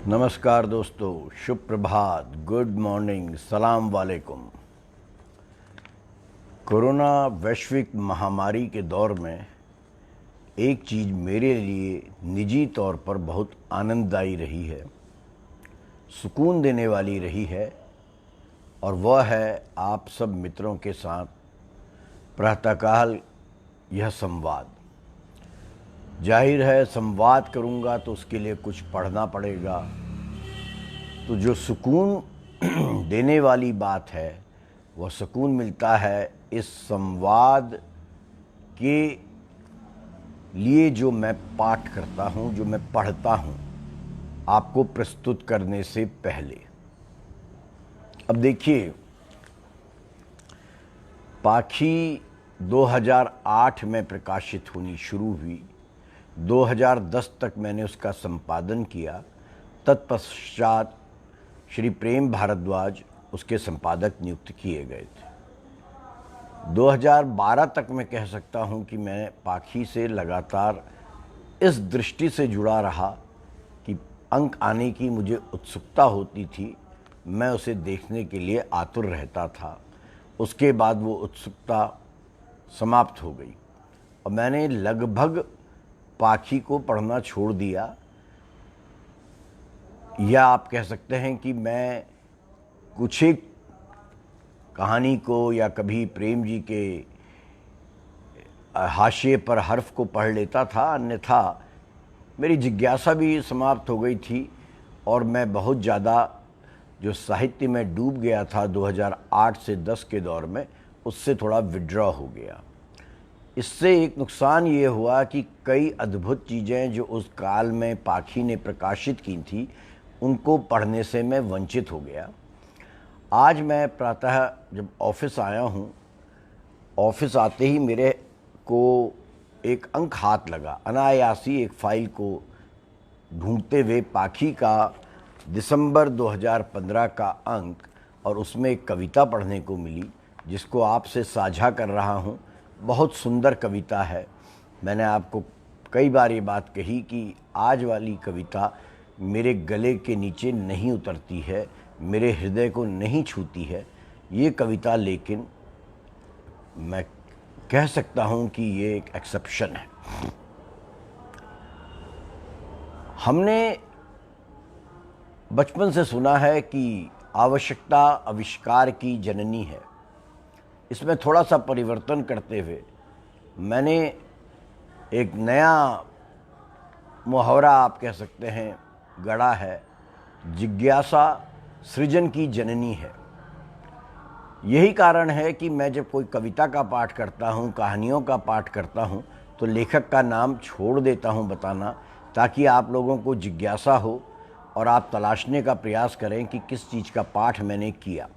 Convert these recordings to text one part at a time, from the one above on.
नमस्कार दोस्तों, शुभ प्रभात, good morning, सलाम वालेकुम। कोरोना वैश्विक महामारी के दौर में एक चीज़ मेरे लिए निजी तौर पर बहुत आनंददायी रही है, सुकून देने वाली रही है, और वह है आप सब मित्रों के साथ प्रातःकाल यह संवाद। जाहिर है संवाद करूंगा तो उसके लिए कुछ पढ़ना पड़ेगा, तो जो सुकून देने वाली बात है वह सुकून मिलता है इस संवाद के लिए जो मैं पाठ करता हूँ, जो मैं पढ़ता हूँ आपको प्रस्तुत करने से पहले। अब देखिए, पाखी 2008 में प्रकाशित होनी शुरू हुई। 2010 तक मैंने उसका संपादन किया। तत्पश्चात श्री प्रेम भारद्वाज उसके संपादक नियुक्त किए गए थे। 2012 तक मैं कह सकता हूं कि मैं पाखी से लगातार इस दृष्टि से जुड़ा रहा कि अंक आने की मुझे उत्सुकता होती थी, मैं उसे देखने के लिए आतुर रहता था। उसके बाद वो उत्सुकता समाप्त हो गई और मैंने लगभग पाखी को पढ़ना छोड़ दिया, या आप कह सकते हैं कि मैं कुछ एक कहानी को या कभी प्रेम जी के हाशिए पर हर्फ को पढ़ लेता था, अन्यथा मेरी जिज्ञासा भी समाप्त हो गई थी और मैं बहुत ज़्यादा जो साहित्य में डूब गया था 2008 से 10 के दौर में, उससे थोड़ा विड्रॉ हो गया। इससे एक नुकसान ये हुआ कि कई अद्भुत चीज़ें जो उस काल में पाखी ने प्रकाशित की थी, उनको पढ़ने से मैं वंचित हो गया। आज मैं प्रातः जब ऑफिस आया हूँ, ऑफिस आते ही मेरे को एक अंक हाथ लगा। अनायासी एक फाइल को ढूंढते हुए पाखी का दिसंबर 2015 का अंक, और उसमें एक कविता पढ़ने को मिली जिसको आपसे साझा कर रहा हूँ। बहुत सुंदर कविता है। मैंने आपको कई बार ये बात कही कि आज वाली कविता मेरे गले के नीचे नहीं उतरती है, मेरे हृदय को नहीं छूती है ये कविता, लेकिन मैं कह सकता हूँ कि ये एक एक्सेप्शन है। हमने बचपन से सुना है कि आवश्यकता आविष्कार की जननी है। इसमें थोड़ा सा परिवर्तन करते हुए मैंने एक नया मुहावरा आप कह सकते हैं गढ़ा है, जिज्ञासा सृजन की जननी है। यही कारण है कि मैं जब कोई कविता का पाठ करता हूँ, कहानियों का पाठ करता हूँ, तो लेखक का नाम छोड़ देता हूँ बताना, ताकि आप लोगों को जिज्ञासा हो और आप तलाशने का प्रयास करें कि किस चीज़ का पाठ मैंने किया।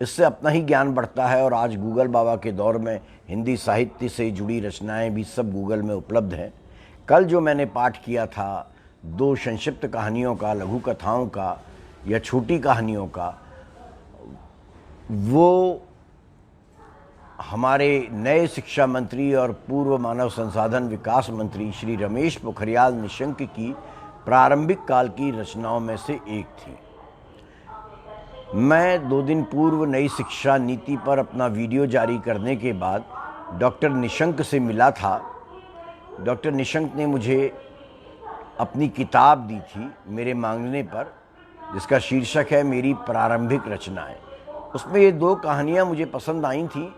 इससे अपना ही ज्ञान बढ़ता है। और आज गूगल बाबा के दौर में हिंदी साहित्य से जुड़ी रचनाएं भी सब गूगल में उपलब्ध हैं। कल जो मैंने पाठ किया था 2 संक्षिप्त कहानियों का, लघु कथाओं का या छोटी कहानियों का, वो हमारे नए शिक्षा मंत्री और पूर्व मानव संसाधन विकास मंत्री श्री रमेश पोखरियाल निशंक की प्रारंभिक काल की रचनाओं में से एक थी। मैं 2 दिन पूर्व नई शिक्षा नीति पर अपना वीडियो जारी करने के बाद डॉक्टर निशंक से मिला था। डॉक्टर निशंक ने मुझे अपनी किताब दी थी मेरे मांगने पर, जिसका शीर्षक है मेरी प्रारंभिक रचनाएं। उसमें ये 2 कहानियां मुझे पसंद आई थी,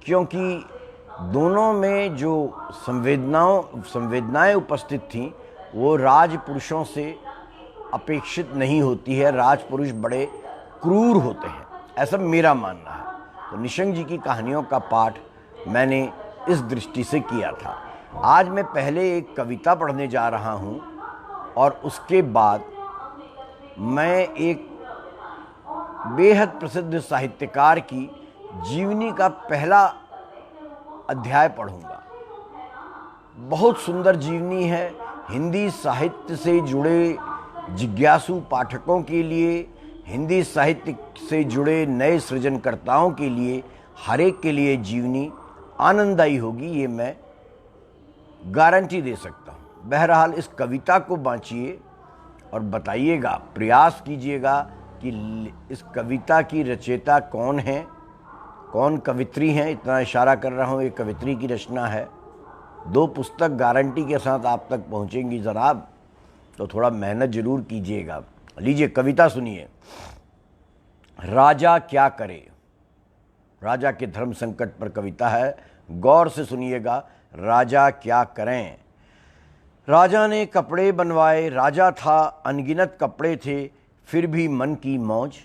क्योंकि दोनों में जो संवेदनाएं उपस्थित थीं वो राजपुरुषों से अपेक्षित नहीं होती है। राजपुरुष बड़े क्रूर होते हैं, ऐसा मेरा मानना है। तो निशंक जी की कहानियों का पाठ मैंने इस दृष्टि से किया था। आज मैं पहले एक कविता पढ़ने जा रहा हूँ और उसके बाद मैं एक बेहद प्रसिद्ध साहित्यकार की जीवनी का पहला अध्याय पढ़ूंगा। बहुत सुंदर जीवनी है। हिंदी साहित्य से जुड़े जिज्ञासु पाठकों के लिए, हिंदी साहित्य से जुड़े नए सृजनकर्ताओं के लिए, हर एक के लिए जीवनी आनंददायी होगी, ये मैं गारंटी दे सकता हूँ। बहरहाल इस कविता को बाँचिए और बताइएगा, प्रयास कीजिएगा कि इस कविता की रचयिता कौन है, कौन कवित्री हैं। इतना इशारा कर रहा हूँ, ये कवित्री की रचना है। 2 पुस्तक गारंटी के साथ आप तक पहुँचेंगी जनाब, तो थोड़ा मेहनत जरूर कीजिएगा। लीजिए कविता सुनिए। राजा क्या करे। राजा के धर्म संकट पर कविता है, गौर से सुनिएगा। राजा क्या करें। राजा ने कपड़े बनवाए, राजा था अनगिनत कपड़े थे, फिर भी मन की मौज।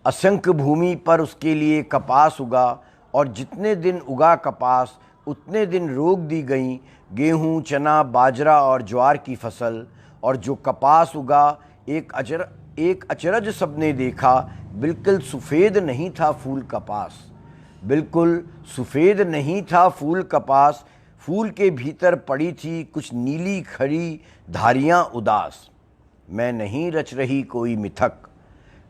असंख्य भूमि पर उसके लिए कपास उगा, और जितने दिन उगा कपास उतने दिन रोक दी गई गेहूं, चना, बाजरा और ज्वार की फसल। और जो कपास उगा एक अचरज सबने देखा, बिल्कुल सफ़ेद नहीं था फूल कपास। बिल्कुल सफ़ेद नहीं था फूल कपास, फूल के भीतर पड़ी थी कुछ नीली खड़ी धारियां उदास। मैं नहीं रच रही कोई मिथक,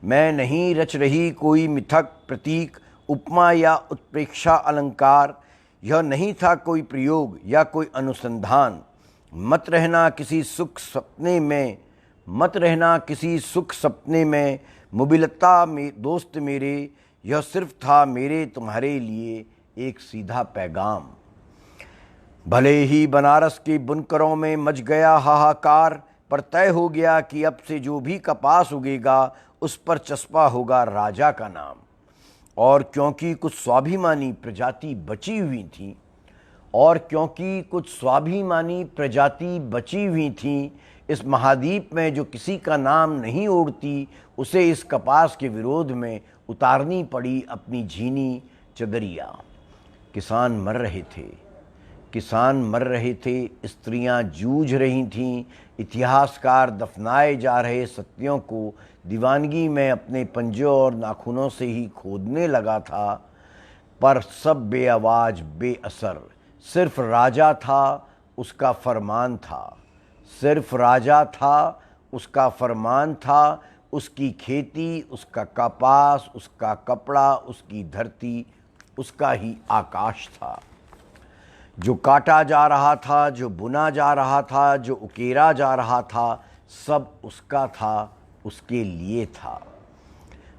मैं नहीं रच रही कोई मिथक, प्रतीक, उपमा या उत्प्रेक्षा अलंकार। यह नहीं था कोई प्रयोग या कोई अनुसंधान। मत रहना किसी सुख सपने में, मत रहना किसी सुख सपने में, मुबिलता में दोस्त मेरे। यह सिर्फ था मेरे तुम्हारे लिए एक सीधा पैगाम। भले ही बनारस के बुनकरों में मच गया हाहाकार, पर तय हो गया कि अब से जो भी कपास उगेगा उस पर चस्पा होगा राजा का नाम। और क्योंकि कुछ स्वाभिमानी प्रजाति बची हुई थी, और क्योंकि कुछ स्वाभिमानी प्रजाति बची हुई थी इस महाद्वीप में जो किसी का नाम नहीं ओढ़ती, उसे इस कपास के विरोध में उतारनी पड़ी अपनी झीनी चदरिया। किसान मर रहे थे, किसान मर रहे थे, स्त्रियां जूझ रही थीं, इतिहासकार दफनाए जा रहे सत्यों को दीवानगी में अपने पंजों और नाखूनों से ही खोदने लगा था। पर सब बेआवाज, बेअसर। सिर्फ राजा था, उसका फरमान था। सिर्फ राजा था, उसका फरमान था। उसकी खेती, उसका कपास, उसका कपड़ा, उसकी धरती, उसका ही आकाश था। जो काटा जा रहा था, जो बुना जा रहा था, जो उकेरा जा रहा था, सब उसका था, उसके लिए था।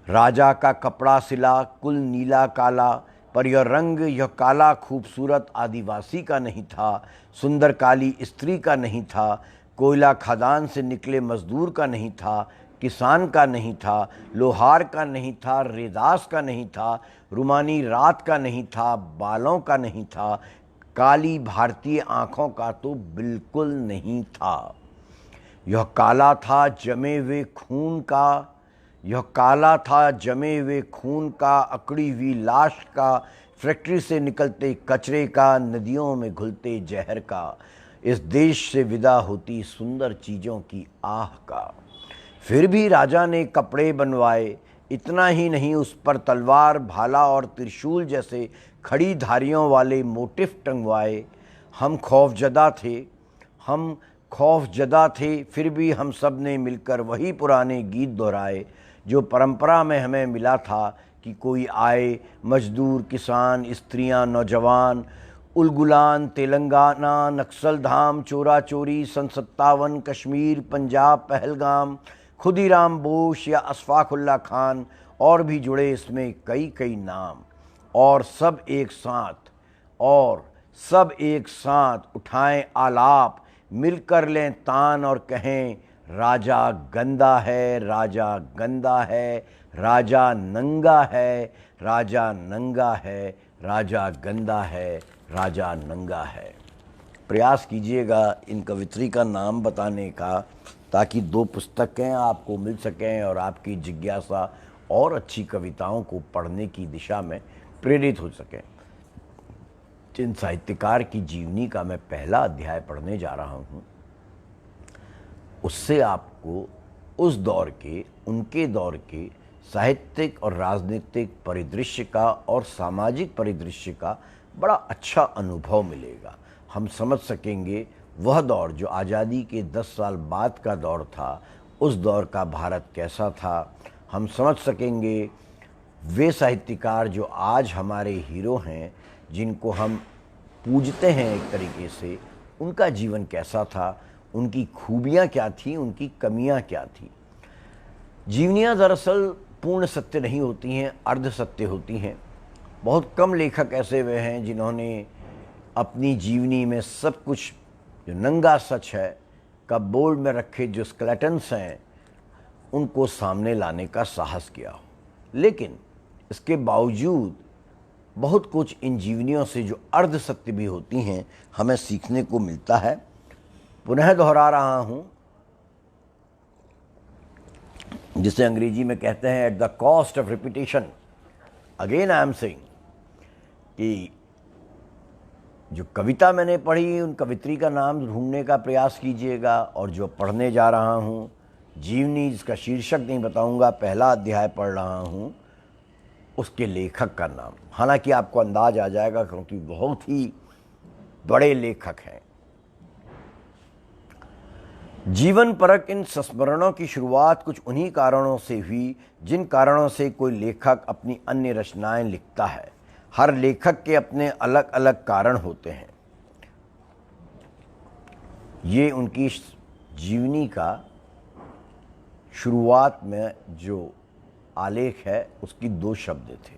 राजा का कपड़ा सिला कुल नीला काला, पर यह रंग, यह काला खूबसूरत आदिवासी का नहीं था, सुंदर काली स्त्री का नहीं था, कोयला खदान से निकले मजदूर का नहीं था, किसान का नहीं था, लोहार का नहीं था, रेदास का नहीं था, रुमानी रात का नहीं था, बालों का नहीं था, काली भारतीय आँखों का तो बिल्कुल नहीं था। यह काला था जमे हुए खून का, यह काला था जमे हुए खून का, अकड़ी हुई लाश का, फैक्ट्री से निकलते कचरे का, नदियों में घुलते जहर का, इस देश से विदा होती सुंदर चीज़ों की आह का। फिर भी राजा ने कपड़े बनवाए, इतना ही नहीं उस पर तलवार, भाला और त्रिशूल जैसे खड़ी धारियों वाले मोटिफ टंगवाए। हम खौफजदा थे, हम खौफजदा थे, फिर भी हम सब ने मिलकर वही पुराने गीत दोहराए जो परंपरा में हमें मिला था कि कोई आए, मजदूर, किसान, स्त्रियां, नौजवान, उलगुलान, तेलंगाना, नक्सल धाम, चोरा चोरी, सन 57, कश्मीर, पंजाब, पहलगाम, खुदीराम बोस या अशफाकुल्ला खान, और भी जुड़े इसमें कई कई नाम। और सब एक साथ उठाएं आलाप, मिलकर लें तान और कहें राजा गंदा है, राजा गंदा है, राजा नंगा है, राजा नंगा है, राजा गंदा है, राजा नंगा है। प्रयास कीजिएगा इन कवित्री का नाम बताने का, ताकि 2 पुस्तकें आपको मिल सकें और आपकी जिज्ञासा और अच्छी कविताओं को पढ़ने की दिशा में प्रेरित हो सकें। जिन साहित्यकार की जीवनी का मैं पहला अध्याय पढ़ने जा रहा हूँ, उससे आपको उस दौर के, उनके दौर के साहित्यिक और राजनीतिक परिदृश्य का और सामाजिक परिदृश्य का बड़ा अच्छा अनुभव मिलेगा। हम समझ सकेंगे वह दौर जो आज़ादी के 10 साल बाद का दौर था, उस दौर का भारत कैसा था। हम समझ सकेंगे वे साहित्यकार जो आज हमारे हीरो हैं, जिनको हम पूजते हैं एक तरीके से, उनका जीवन कैसा था, उनकी खूबियाँ क्या थीं, उनकी कमियाँ क्या थीं। जीवनियाँ दरअसल पूर्ण सत्य नहीं होती हैं, अर्ध सत्य होती हैं। बहुत कम लेखक ऐसे हुए हैं जिन्होंने अपनी जीवनी में सब कुछ जो नंगा सच है का बोर्ड में रखे जो स्केलेटन्स हैं उनको सामने लाने का साहस किया हो। लेकिन इसके बावजूद बहुत कुछ इन जीवनियों से जो अर्ध सत्य भी होती हैं हमें सीखने को मिलता है। पुनः दोहरा रहा हूँ, जिसे अंग्रेजी में कहते हैं at the cost of repetition, again I am saying कि जो कविता मैंने पढ़ी उन कवित्री का नाम ढूंढने का प्रयास कीजिएगा, और जो पढ़ने जा रहा हूँ जीवनी, जिसका शीर्षक नहीं बताऊंगा, पहला अध्याय पढ़ रहा हूँ, उसके लेखक का नाम। हालांकि आपको अंदाज आ जाएगा क्योंकि बहुत ही बड़े लेखक हैं। जीवन परक इन संस्मरणों की शुरुआत कुछ उन्हीं कारणों से हुई जिन कारणों से कोई लेखक अपनी अन्य रचनाएं लिखता है। हर लेखक के अपने अलग अलग कारण होते हैं। ये उनकी जीवनी का शुरुआत में जो आलेख है उसकी दो शब्द थे।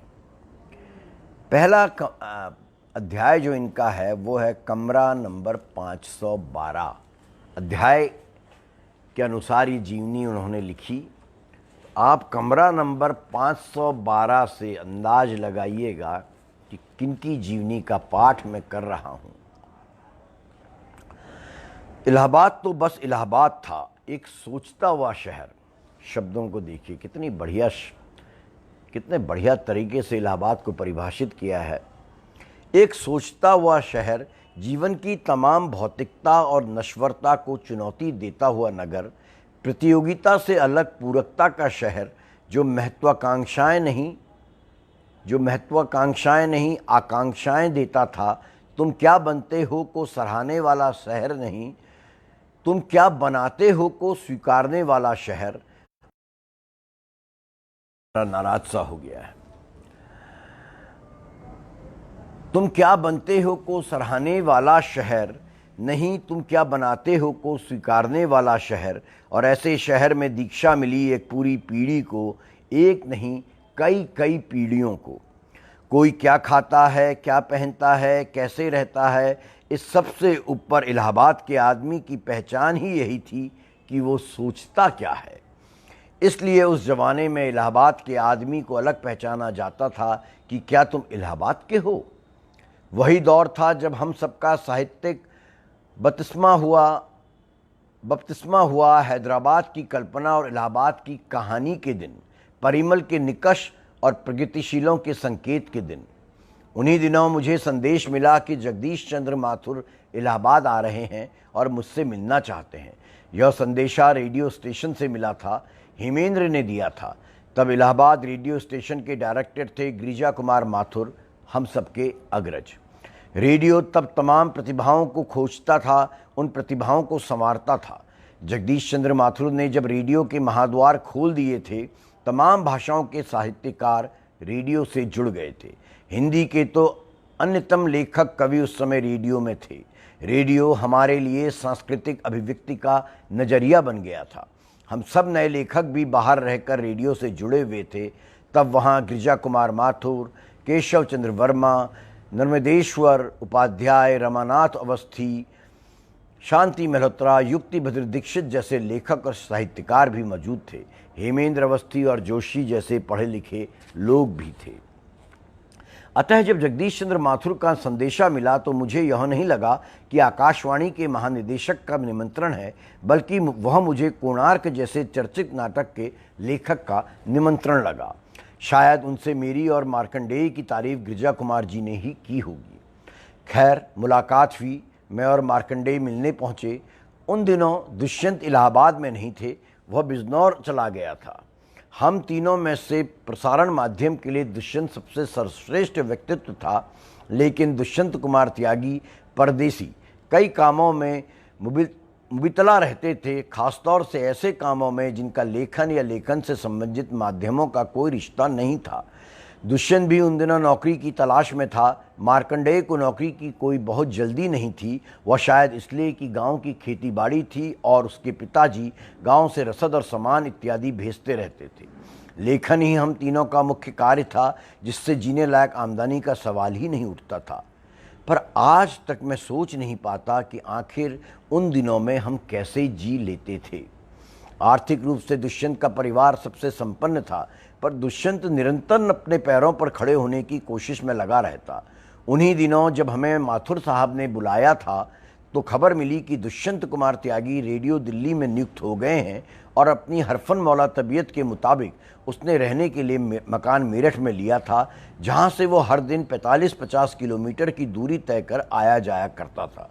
पहला अध्याय जो इनका है वो है कमरा नंबर 512। अध्याय के अनुसार ये जीवनी उन्होंने लिखी। आप कमरा नंबर 512 से अंदाज लगाइएगा कि किनकी जीवनी का पाठ मैं कर रहा हूँ। इलाहाबाद तो बस इलाहाबाद था, एक सोचता हुआ शहर। शब्दों को देखिए, कितने बढ़िया तरीके से इलाहाबाद को परिभाषित किया है। एक सोचता हुआ शहर, जीवन की तमाम भौतिकता और नश्वरता को चुनौती देता हुआ नगर, प्रतियोगिता से अलग पूरकता का शहर, जो महत्वाकांक्षाएं नहीं आकांक्षाएं देता था। तुम क्या बनते हो को सराहने वाला शहर नहीं, तुम क्या बनाते हो को स्वीकारने वाला शहर। नाराज सा हो गया है। तुम क्या बनते हो को सराहने वाला शहर नहीं, तुम क्या बनाते हो को स्वीकारने वाला शहर। और ऐसे शहर में दीक्षा मिली एक पूरी पीढ़ी को, एक नहीं कई कई पीढ़ियों को। कोई क्या खाता है, क्या पहनता है, कैसे रहता है, इस सबसे ऊपर इलाहाबाद के आदमी की पहचान ही यही थी कि वो सोचता क्या है। इसलिए उस जमाने में इलाहाबाद के आदमी को अलग पहचाना जाता था कि क्या तुम इलाहाबाद के हो। वही दौर था जब हम सबका साहित्यिक बपतिस्मा हुआ हैदराबाद की कल्पना और इलाहाबाद की कहानी के दिन, परिमल के निकष और प्रगतिशीलों के संकेत के दिन। उन्हीं दिनों मुझे संदेश मिला कि जगदीश चंद्र माथुर इलाहाबाद आ रहे हैं और मुझसे मिलना चाहते हैं। यह संदेशा रेडियो स्टेशन से मिला था, हेमेंद्र ने दिया था। तब इलाहाबाद रेडियो स्टेशन के डायरेक्टर थे गिरिजा कुमार माथुर, हम सबके अग्रज। रेडियो तब तमाम प्रतिभाओं को खोजता था, उन प्रतिभाओं को संवारता था। जगदीश चंद्र माथुर ने जब रेडियो के महाद्वार खोल दिए थे, तमाम भाषाओं के साहित्यकार रेडियो से जुड़ गए थे। हिंदी के तो अन्यतम लेखक कवि उस समय रेडियो में थे। रेडियो हमारे लिए सांस्कृतिक अभिव्यक्ति का नज़रिया बन गया था। हम सब नए लेखक भी बाहर रहकर रेडियो से जुड़े हुए थे। तब वहाँ गिरिजा कुमार माथुर, केशव चंद्र वर्मा, नर्मदेश्वर उपाध्याय, रमानाथ अवस्थी, शांति मल्होत्रा, युक्तिभद्र दीक्षित जैसे लेखक और साहित्यकार भी मौजूद थे। हेमेंद्र अवस्थी और जोशी जैसे पढ़े लिखे लोग भी थे। अतः जब जगदीश चंद्र माथुर का संदेशा मिला तो मुझे यह नहीं लगा कि आकाशवाणी के महानिदेशक का निमंत्रण है, बल्कि वह मुझे कोणार्क जैसे चर्चित नाटक के लेखक का निमंत्रण लगा। शायद उनसे मेरी और मार्कंडेय की तारीफ गिरिजा कुमार जी ने ही की होगी। खैर, मुलाकात हुई। मैं और मार्कंडेय मिलने पहुँचे। उन दिनों दुष्यंत इलाहाबाद में नहीं थे, वह बिजनौर चला गया था। हम तीनों में से प्रसारण माध्यम के लिए दुष्यंत सबसे सर्वश्रेष्ठ व्यक्तित्व था, लेकिन दुष्यंत कुमार त्यागी परदेसी कई कामों में मुबितला रहते थे, खासतौर से ऐसे कामों में जिनका लेखन या लेखन से संबंधित माध्यमों का कोई रिश्ता नहीं था। दुष्यंत भी उन दिनों नौकरी की तलाश में था। मार्कंडेय को नौकरी की कोई बहुत जल्दी नहीं थी, वह शायद इसलिए कि गांव की खेतीबाड़ी थी और उसके पिताजी गांव से रसद और सामान इत्यादि भेजते रहते थे। लेखन ही हम तीनों का मुख्य कार्य था, जिससे जीने लायक आमदनी का सवाल ही नहीं उठता था। पर आज तक मैं सोच नहीं पाता कि आखिर उन दिनों में हम कैसे जी लेते थे। आर्थिक रूप से दुष्यंत का परिवार सबसे संपन्न था, पर दुष्यंत निरंतर अपने पैरों पर खड़े होने की कोशिश में लगा रहता। उन्हीं दिनों जब हमें माथुर साहब ने बुलाया था तो खबर मिली कि दुष्यंत कुमार त्यागी रेडियो दिल्ली में नियुक्त हो गए हैं और अपनी हरफन मौला तबीयत के मुताबिक उसने रहने के लिए मकान मेरठ में लिया था, जहां से वो हर दिन 45-50 किलोमीटर की दूरी तय कर आया जाया करता था।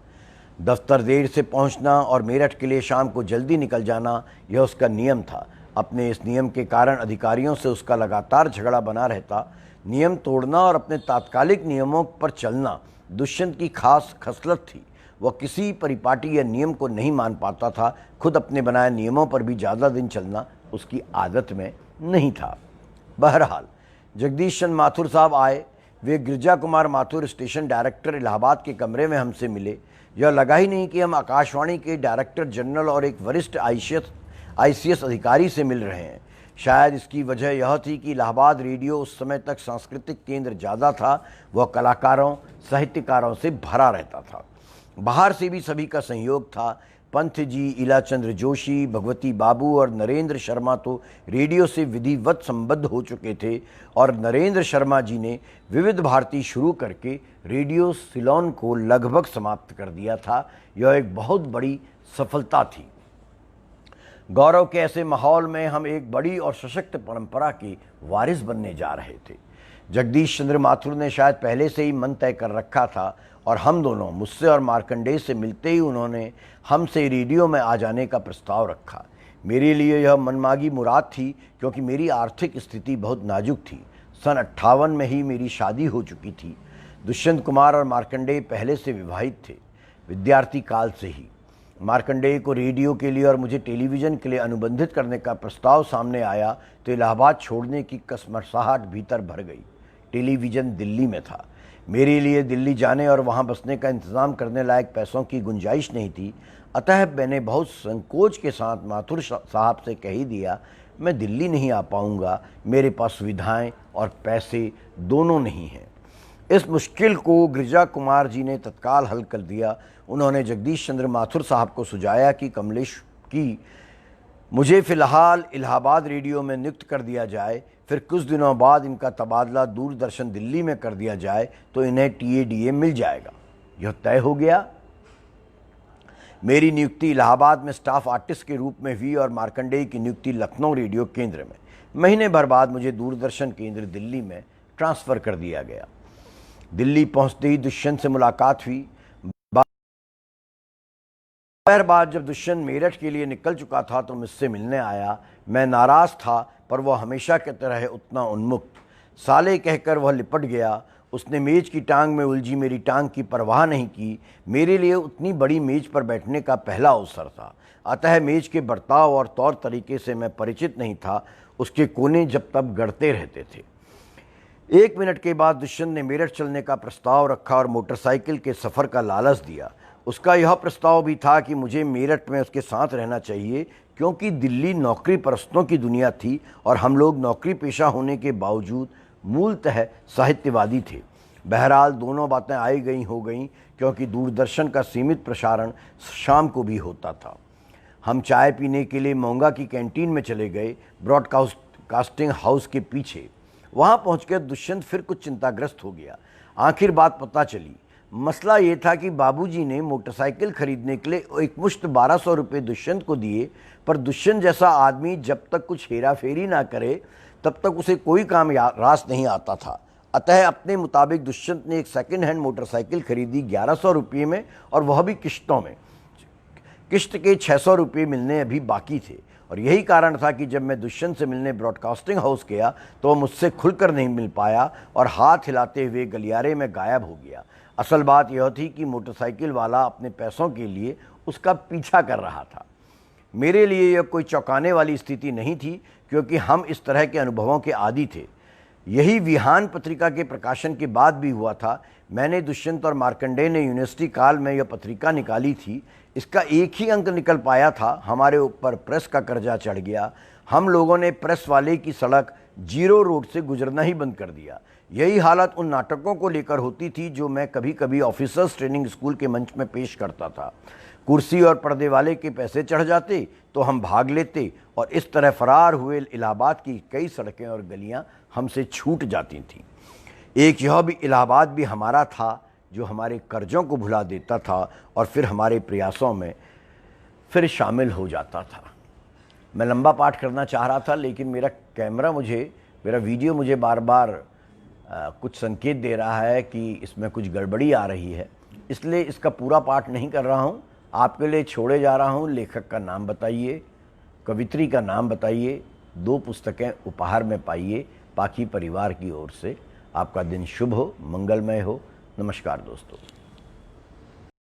दफ्तर देर से पहुंचना और मेरठ के लिए शाम को जल्दी निकल जाना, यह उसका नियम था। अपने इस नियम के कारण अधिकारियों से उसका लगातार झगड़ा बना रहता। नियम तोड़ना और अपने तात्कालिक नियमों पर चलना दुष्यंत की खास खसलत थी। वह किसी परिपाटी या नियम को नहीं मान पाता था। खुद अपने बनाए नियमों पर भी ज़्यादा दिन चलना उसकी आदत में नहीं था। बहरहाल जगदीश चंद्र माथुर साहब आए। वे गिरजा कुमार माथुर स्टेशन डायरेक्टर इलाहाबाद के कमरे में हमसे मिले। यह लगा ही नहीं कि हम आकाशवाणी के डायरेक्टर जनरल और एक वरिष्ठ आईसीएस अधिकारी से मिल रहे हैं। शायद इसकी वजह यह थी कि इलाहाबाद रेडियो उस समय तक सांस्कृतिक केंद्र ज़्यादा था। वह कलाकारों, साहित्यकारों से भरा रहता था। बाहर से भी सभी का सहयोग था। पंथ जी, इलाचंद्र जोशी, भगवती बाबू और नरेंद्र शर्मा तो रेडियो से विधिवत संबद्ध हो चुके थे और नरेंद्र शर्मा जी ने विविध भारती शुरू करके रेडियो सिलोन को लगभग समाप्त कर दिया था। यह एक बहुत बड़ी सफलता थी। गौरव के ऐसे माहौल में हम एक बड़ी और सशक्त परंपरा के वारिस बनने जा रहे थे। जगदीश चंद्र माथुर ने शायद पहले से ही मन तय कर रखा था और हम दोनों, मुझसे और मार्कंडेय से मिलते ही उन्होंने हमसे रेडियो में आ जाने का प्रस्ताव रखा। मेरे लिए यह मनमागी मुराद थी, क्योंकि मेरी आर्थिक स्थिति बहुत नाजुक थी। सन 58 में ही मेरी शादी हो चुकी थी। दुष्यंत कुमार और मार्कंडेय पहले से विवाहित थे, विद्यार्थी काल से ही। मार्कंडेय को रेडियो के लिए और मुझे टेलीविज़न के लिए अनुबंधित करने का प्रस्ताव सामने आया तो इलाहाबाद छोड़ने की कसमसाहट भीतर भर गई। टेलीविज़न दिल्ली में था। मेरे लिए दिल्ली जाने और वहां बसने का इंतज़ाम करने लायक पैसों की गुंजाइश नहीं थी। अतः मैंने बहुत संकोच के साथ माथुर साहब से कह ही दिया, मैं दिल्ली नहीं आ पाऊँगा, मेरे पास सुविधाएँ और पैसे दोनों नहीं हैं। इस मुश्किल को गिरजा कुमार जी ने तत्काल हल कर दिया। उन्होंने जगदीश चंद्र माथुर साहब को सुझाया कि मुझे फ़िलहाल इलाहाबाद रेडियो में नियुक्त कर दिया जाए, फिर कुछ दिनों बाद इनका तबादला दूरदर्शन दिल्ली में कर दिया जाए तो इन्हें टीएडीए मिल जाएगा। यह तय हो गया। मेरी नियुक्ति इलाहाबाद में स्टाफ आर्टिस्ट के रूप में हुई और मार्कंडेय की नियुक्ति लखनऊ रेडियो केंद्र में। महीने भर बाद मुझे दूरदर्शन केंद्र दिल्ली में ट्रांसफ़र कर दिया गया। दिल्ली पहुंचते ही दुष्यंत से मुलाकात हुई। दोपहर बाद जब दुष्यंत मेरठ के लिए निकल चुका था तो मुझसे मिलने आया। मैं नाराज़ था, पर वह हमेशा की तरह उतना उन्मुक्त। साले कहकर वह लिपट गया। उसने मेज की टांग में उलझी मेरी टांग की परवाह नहीं की। मेरे लिए उतनी बड़ी मेज पर बैठने का पहला अवसर था, अतः मेज के बर्ताव और तौर तरीके से मैं परिचित नहीं था। उसके कोने जब तब गड़ते रहते थे। 1 मिनट के बाद दुष्यंत ने मेरठ चलने का प्रस्ताव रखा और मोटरसाइकिल के सफ़र का लालच दिया। उसका यह प्रस्ताव भी था कि मुझे मेरठ में उसके साथ रहना चाहिए, क्योंकि दिल्ली नौकरी परस्तों की दुनिया थी और हम लोग नौकरी पेशा होने के बावजूद मूलतः साहित्यवादी थे। बहरहाल दोनों बातें आई गई हो गईं, क्योंकि दूरदर्शन का सीमित प्रसारण शाम को भी होता था। हम चाय पीने के लिए मोंगा की कैंटीन में चले गए, ब्रॉडकास्टिंग हाउस के पीछे। वहाँ पहुँचकर दुष्यंत फिर कुछ चिंताग्रस्त हो गया। आखिर बात पता चली। मसला ये था कि बाबूजी ने मोटरसाइकिल खरीदने के लिए एक मुश्त 1200 रुपये दुष्यंत को दिए, पर दुष्यंत जैसा आदमी जब तक कुछ हेरा फेरी ना करे तब तक उसे कोई काम रास नहीं आता था। अतः अपने मुताबिक दुष्यंत ने एक सेकंड हैंड मोटरसाइकिल खरीदी 1100 रुपये में, और वह भी किश्तों में। किश्त के 600 रुपये मिलने अभी बाकी थे, और यही कारण था कि जब मैं दुष्यंत से मिलने ब्रॉडकास्टिंग हाउस गया तो वह मुझसे खुलकर नहीं मिल पाया और हाथ हिलाते हुए गलियारे में गायब हो गया। असल बात यह थी कि मोटरसाइकिल वाला अपने पैसों के लिए उसका पीछा कर रहा था। मेरे लिए यह कोई चौंकाने वाली स्थिति नहीं थी, क्योंकि हम इस तरह के अनुभवों के आदी थे। यही विहान पत्रिका के प्रकाशन के बाद भी हुआ था। मैंने, दुष्यंत और मार्कंडेय ने यूनिवर्सिटी काल में यह पत्रिका निकाली थी। इसका एक ही अंक निकल पाया था, हमारे ऊपर प्रेस का कर्जा चढ़ गया। हम लोगों ने प्रेस वाले की सड़क जीरो रोड से गुजरना ही बंद कर दिया। यही हालत उन नाटकों को लेकर होती थी जो मैं कभी कभी ऑफिसर्स ट्रेनिंग स्कूल के मंच में पेश करता था। कुर्सी और पर्दे वाले के पैसे चढ़ जाते तो हम भाग लेते और इस तरह फरार हुए इलाहाबाद की कई सड़कें और गलियां हमसे छूट जाती थीं। एक यह भी इलाहाबाद भी हमारा था जो हमारे कर्जों को भुला देता था और फिर हमारे प्रयासों में फिर शामिल हो जाता था। मैं लंबा पाठ करना चाह रहा था, लेकिन मेरा वीडियो मुझे बार बार कुछ संकेत दे रहा है कि इसमें कुछ गड़बड़ी आ रही है, इसलिए इसका पूरा पाठ नहीं कर रहा हूँ। आपके लिए छोड़े जा रहा हूँ। लेखक का नाम बताइए, कवित्री का नाम बताइए, 2 पुस्तकें उपहार में पाइए। पाखी परिवार की ओर से आपका दिन शुभ हो, मंगलमय हो। नमस्कार दोस्तों।